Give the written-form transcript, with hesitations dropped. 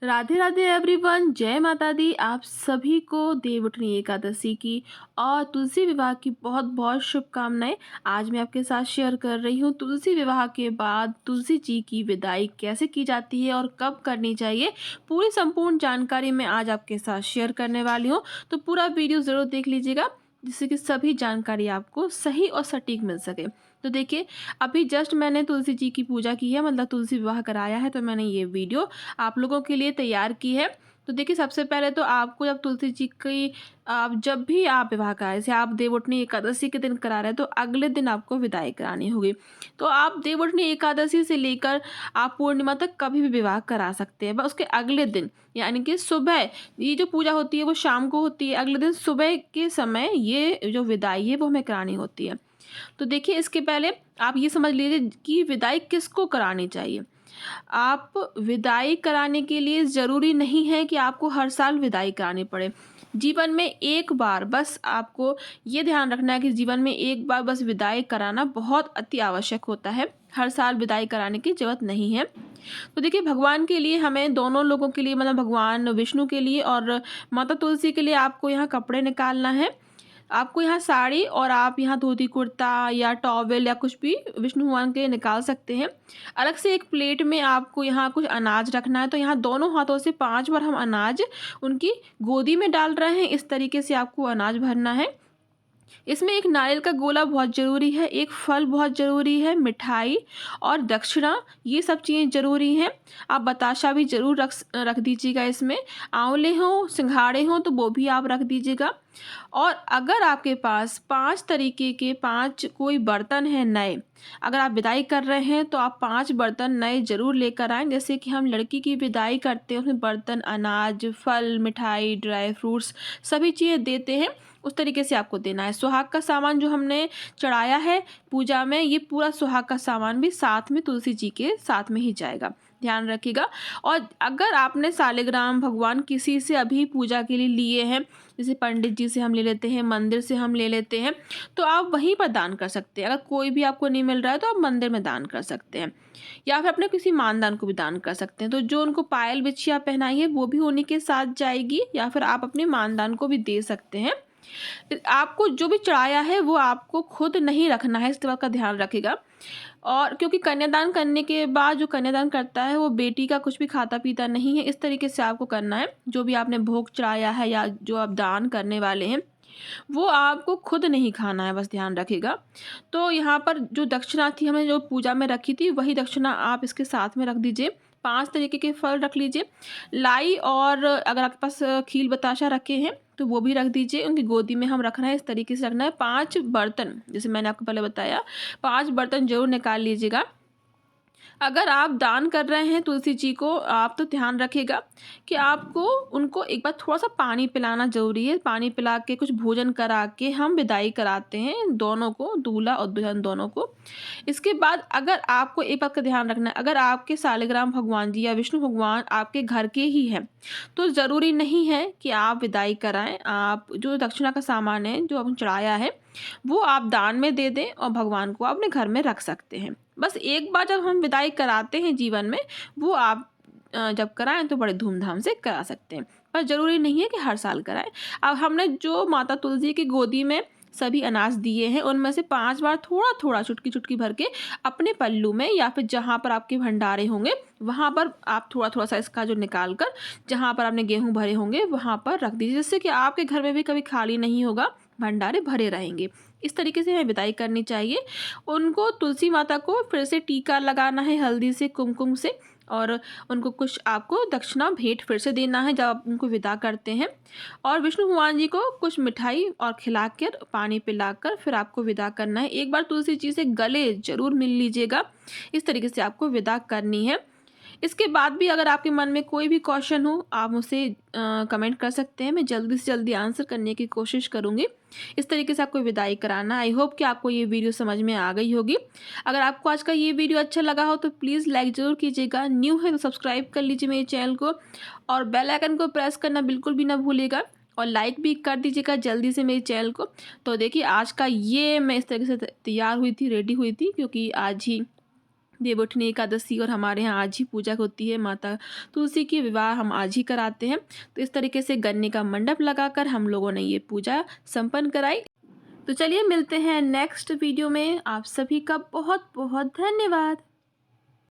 Radhe Radhe everyone, जय माता दी। आप सभी को देवउठनी एकादशी की और तुलसी विवाह की बहुत बहुत शुभकामनाएं। आज मैं आपके साथ शेयर कर रही हूँ तुलसी विवाह के बाद तुलसी जी की विदाई कैसे की जाती है और कब करनी चाहिए। पूरी संपूर्ण जानकारी मैं आज आपके साथ शेयर करने वाली हूँ, तो पूरा वीडियो ज़रूर देख लीजिएगा जिससे कि सभी जानकारी आपको सही और सटीक मिल सके। तो देखिए, अभी जस्ट मैंने तुलसी जी की पूजा की है, मतलब तुलसी विवाह कराया है, तो मैंने ये वीडियो आप लोगों के लिए तैयार की है। तो देखिए, सबसे पहले तो आपको जब तुलसी जी की आप जब भी आप विवाह कराएं, जैसे आप देवउठनी एकादशी के दिन करा रहे हैं तो अगले दिन आपको विदाई करानी होगी। तो आप देवउठनी एकादशी से लेकर आप पूर्णिमा तक कभी भी विवाह करा सकते हैं, बस उसके अगले दिन यानी कि सुबह, ये जो पूजा होती है वो शाम को होती है, अगले दिन सुबह के समय ये जो विदाई है वो हमें करानी होती है। तो देखिए, इसके पहले आप ये समझ लीजिए कि विदाई किसको करानी चाहिए। आप विदाई कराने के लिए ज़रूरी नहीं है कि आपको हर साल विदाई करानी पड़े। जीवन में एक बार बस आपको ये ध्यान रखना है कि जीवन में एक बार बस विदाई कराना बहुत अति आवश्यक होता है। हर साल विदाई कराने की ज़रूरत नहीं है। तो देखिए, भगवान के लिए हमें दोनों लोगों के लिए, मतलब भगवान विष्णु के लिए और माता तुलसी के लिए आपको यहाँ कपड़े निकालना है। आपको यहाँ साड़ी और आप यहाँ धोती कुर्ता या टॉवेल या कुछ भी विष्णु भगवान के लिए निकाल सकते हैं। अलग से एक प्लेट में आपको यहाँ कुछ अनाज रखना है, तो यहाँ दोनों हाथों से 5 बार हम अनाज उनकी गोदी में डाल रहे हैं। इस तरीके से आपको अनाज भरना है। इसमें एक नारियल का गोला बहुत ज़रूरी है, एक फल बहुत ज़रूरी है, मिठाई और दक्षिणा, ये सब चीज़ें ज़रूरी हैं। आप बताशा भी ज़रूर रख दीजिएगा इसमें। आंवले हों, सिंघाड़े हों तो वो भी आप रख दीजिएगा। और अगर आपके पास 5 तरीके के 5 कोई बर्तन हैं नए, अगर आप विदाई कर रहे हैं तो आप 5 बर्तन नए ज़रूर लेकर आएँ। जैसे कि हम लड़की की विदाई करते हैं, उसमें बर्तन, अनाज, फल, मिठाई, ड्राई फ्रूट्स सभी चीज़ें देते हैं, उस तरीके से आपको देना है। सुहाग का सामान जो हमने चढ़ाया है पूजा में, ये पूरा सुहाग का सामान भी साथ में तुलसी जी के साथ में ही जाएगा, ध्यान रखिएगा। और अगर आपने सालिग्राम भगवान किसी से अभी पूजा के लिए लिए हैं, जैसे पंडित जी से हम ले लेते हैं, मंदिर से हम ले लेते हैं, तो आप वहीं पर दान कर सकते हैं। अगर कोई भी आपको नहीं मिल रहा है तो आप मंदिर में दान कर सकते हैं, या फिर अपने किसी मानदान को भी दान कर सकते हैं। तो जो उनको पायल बिछिया पहनाई है वो भी उन्हीं के साथ जाएगी, या फिर आप अपने मानदान को भी दे सकते हैं। आपको जो भी चढ़ाया है वो आपको खुद नहीं रखना है, इस बात का ध्यान रखिएगा। और क्योंकि कन्यादान करने के बाद जो कन्यादान करता है वो बेटी का कुछ भी खाता पीता नहीं है, इस तरीके से आपको करना है। जो भी आपने भोग चढ़ाया है या जो आप दान करने वाले हैं वो आपको खुद नहीं खाना है, बस ध्यान रखिएगा। तो यहाँ पर जो दक्षिणा थी हमने जो पूजा में रखी थी, वही दक्षिणा आप इसके साथ में रख दीजिए। 5 तरीके के फल रख लीजिए। लाई और अगर आपके पास खील बताशा रखे हैं तो वो भी रख दीजिए। उनकी गोदी में हम रखना है, इस तरीके से रखना है। 5 बर्तन, जैसे मैंने आपको पहले बताया, 5 बर्तन ज़रूर निकाल लीजिएगा। अगर आप दान कर रहे हैं तुलसी जी को, आप तो ध्यान रखिएगा कि आपको उनको एक बार थोड़ा-सा पानी पिलाना ज़रूरी है। पानी पिला के कुछ भोजन करा के हम विदाई कराते हैं दोनों को, दूल्हा और दुल्हन दोनों को। इसके बाद अगर आपको एक बात का ध्यान रखना है, अगर आपके सालिग्राम भगवान जी या विष्णु भगवान आपके घर के ही हैं, तो ज़रूरी नहीं है कि आप विदाई कराएँ। आप जो दक्षिणा का सामान है, जो आपने चढ़ाया है, वो आप दान में दे दें और भगवान को अपने घर में रख सकते हैं। बस एक बार जब हम विदाई कराते हैं जीवन में, वो आप जब कराएँ तो बड़े धूमधाम से करा सकते हैं, पर ज़रूरी नहीं है कि हर साल कराएँ। अब हमने जो माता तुलसी की गोदी में सभी अनाज दिए हैं, उनमें से 5 बार थोड़ा-थोड़ा, चुटकी-चुटकी भर के अपने पल्लू में या फिर जहाँ पर आपके भंडारे होंगे, वहाँ पर आप थोड़ा-थोड़ा सा इसका जो निकाल कर, जहाँ पर आपने गेहूँ भरे होंगे, वहाँ पर रख दीजिए, जिससे कि आपके घर में भी कभी खाली नहीं होगा, भंडारे भरे रहेंगे। इस तरीके से हमें विदाई करनी चाहिए। उनको, तुलसी माता को फिर से टीका लगाना है हल्दी से, कुमकुम से, और उनको कुछ आपको दक्षिणा भेंट फिर से देना है जब आप उनको विदा करते हैं। और विष्णु भगवान जी को कुछ मिठाई और खिलाकर, पानी पिलाकर फिर आपको विदा करना है। एक बार तुलसी जी से गले ज़रूर मिल लीजिएगा। इस तरीके से आपको विदा करनी है। इसके बाद भी अगर आपके मन में कोई भी क्वेश्चन हो, आप मुझसे कमेंट कर सकते हैं। मैं जल्दी से जल्दी आंसर करने की कोशिश करूँगी। इस तरीके से आपको विदाई कराना। आई होप कि आपको ये वीडियो समझ में आ गई होगी। अगर आपको आज का ये वीडियो अच्छा लगा हो तो प्लीज़ लाइक ज़रूर कीजिएगा। न्यू है तो सब्सक्राइब कर लीजिए मेरे चैनल को, और बेल आइकन को प्रेस करना बिल्कुल भी ना भूलिएगा, और लाइक भी कर दीजिएगा जल्दी से मेरे चैनल को। तो देखिए, आज का ये मैं इस तरीके से तैयार हुई थी, रेडी हुई थी, क्योंकि आज ही देवउठनी एकादशी और हमारे यहाँ आज ही पूजा होती है। माता तुलसी की विवाह हम आज ही कराते हैं। तो इस तरीके से गन्ने का मंडप लगाकर हम लोगों ने ये पूजा संपन्न कराई। तो चलिए मिलते हैं नेक्स्ट वीडियो में। आप सभी का बहुत बहुत धन्यवाद।